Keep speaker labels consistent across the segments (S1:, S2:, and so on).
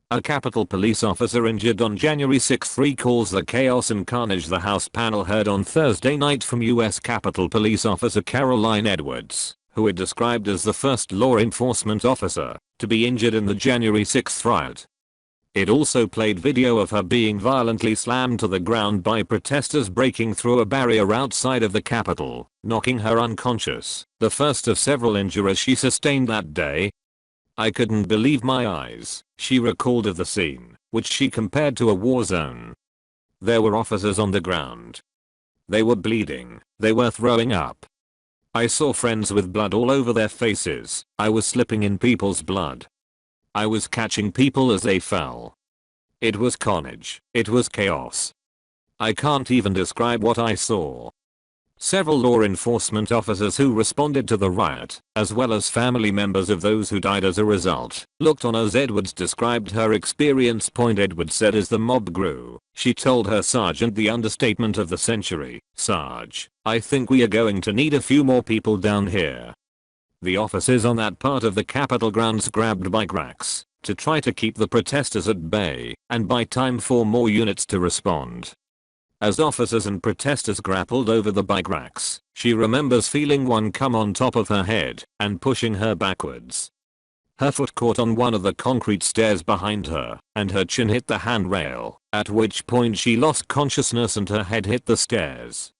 S1: A Capitol Police officer injured on January 6 recalls the chaos and carnage the House panel heard on Thursday night from U.S. Capitol Police officer Caroline Edwards, who it described as the first law enforcement officer to be injured in the January 6 riot. It also played video of her being violently slammed to the ground by protesters breaking through a barrier outside of the Capitol, knocking her unconscious, the first of several injuries she sustained that day. "I couldn't believe my eyes," she recalled of the scene, which she compared to a war zone. "There were officers on the ground. They were bleeding, they were throwing up. I saw friends with blood all over their faces. I was slipping in people's blood. I was catching people as they fell. It was carnage. It was chaos. I can't even describe what I saw." Several law enforcement officers who responded to the riot, as well as family members of those who died as a result, looked on as Edwards described her experience. Edwards said as the mob grew, she told her sergeant the understatement of the century, "Sarge, I think we are going to need a few more people down here." The officers on that part of the Capitol grounds grabbed bike racks to try to keep the protesters at bay and buy time for more units to respond. As officers and protesters grappled over the bike racks, she remembers feeling one come on top of her head and pushing her backwards. Her foot caught on one of the concrete stairs behind her, and her chin hit the handrail, at which point she lost consciousness and her head hit the stairs.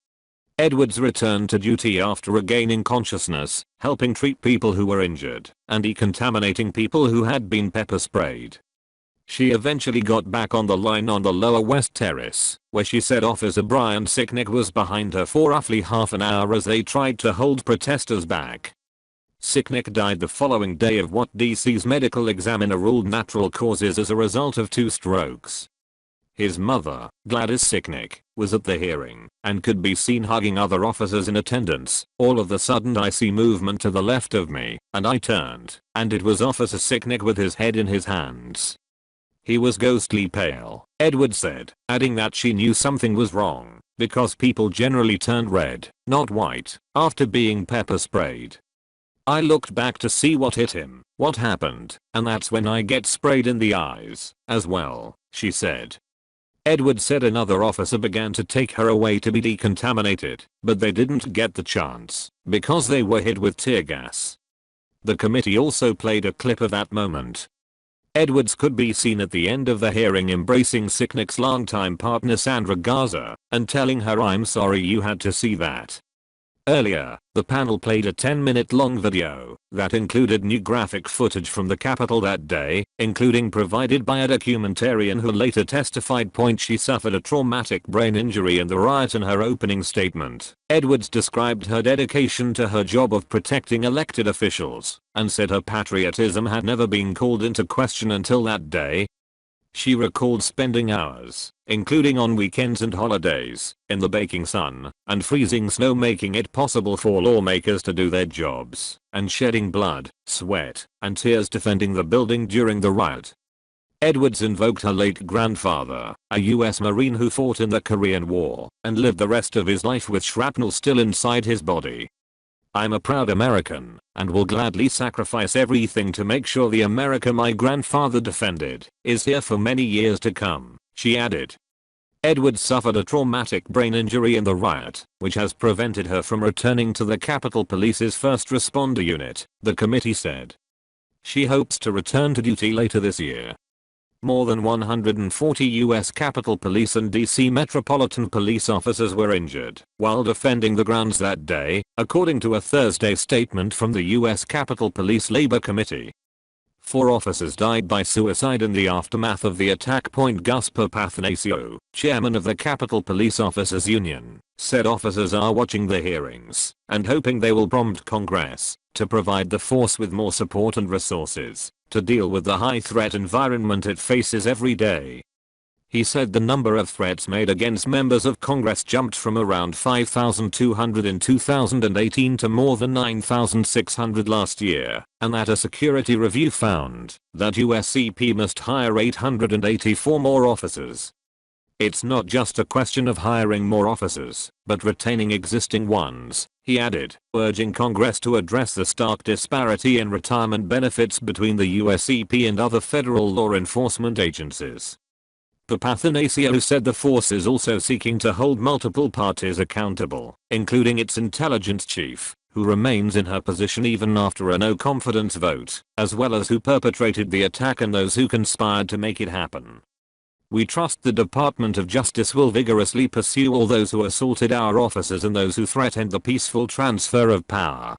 S1: Edwards returned to duty after regaining consciousness, helping treat people who were injured, and decontaminating people who had been pepper sprayed. She eventually got back on the line on the Lower West Terrace, where she said Officer Brian Sicknick was behind her for roughly half an hour as they tried to hold protesters back. Sicknick died the following day of what DC's medical examiner ruled natural causes as a result of 2 strokes. His mother, Gladys Sicknick, was at the hearing and could be seen hugging other officers in attendance. "All of a sudden I see movement to the left of me, and I turned, and it was Officer Sicknick with his head in his hands. He was ghostly pale," Edwards said, adding that she knew something was wrong because people generally turned red, not white, after being pepper sprayed. "I looked back to see what hit him, what happened, and that's when I get sprayed in the eyes, as well," she said. Edwards said another officer began to take her away to be decontaminated, but they didn't get the chance because they were hit with tear gas. The committee also played a clip of that moment. Edwards could be seen at the end of the hearing embracing Sicknick's longtime partner Sandra Garza and telling her, "I'm sorry you had to see that." Earlier, the panel played a 10-minute long video that included new graphic footage from the Capitol that day, including provided by a documentarian who later testified. She suffered a traumatic brain injury in the riot. In her opening statement, Edwards described her dedication to her job of protecting elected officials and said her patriotism had never been called into question until that day. She recalled spending hours, including on weekends and holidays, in the baking sun and freezing snow, making it possible for lawmakers to do their jobs, and shedding blood, sweat, and tears defending the building during the riot. Edwards invoked her late grandfather, a US Marine who fought in the Korean War and lived the rest of his life with shrapnel still inside his body. "I'm a proud American and will gladly sacrifice everything to make sure the America my grandfather defended is here for many years to come," she added. Edwards suffered a traumatic brain injury in the riot, which has prevented her from returning to the Capitol Police's first responder unit, the committee said. She hopes to return to duty later this year. More than 140 US Capitol Police and DC Metropolitan Police officers were injured while defending the grounds that day, according to a Thursday statement from the US Capitol Police Labor Committee. 4 officers died by suicide in the aftermath of the attack. Gus Papathanasiou, chairman of the Capitol Police Officers Union, said officers are watching the hearings and hoping they will prompt Congress to provide the force with more support and resources to deal with the high threat environment it faces every day. He said the number of threats made against members of Congress jumped from around 5,200 in 2018 to more than 9,600 last year, and that a security review found that USCP must hire 884 more officers. It's not just a question of hiring more officers, but retaining existing ones, he added, urging Congress to address the stark disparity in retirement benefits between the USEP and other federal law enforcement agencies. Papathanassiou said the force is also seeking to hold multiple parties accountable, including its intelligence chief, who remains in her position even after a no-confidence vote, as well as who perpetrated the attack and those who conspired to make it happen. We trust the Department of Justice will vigorously pursue all those who assaulted our officers and those who threatened the peaceful transfer of power.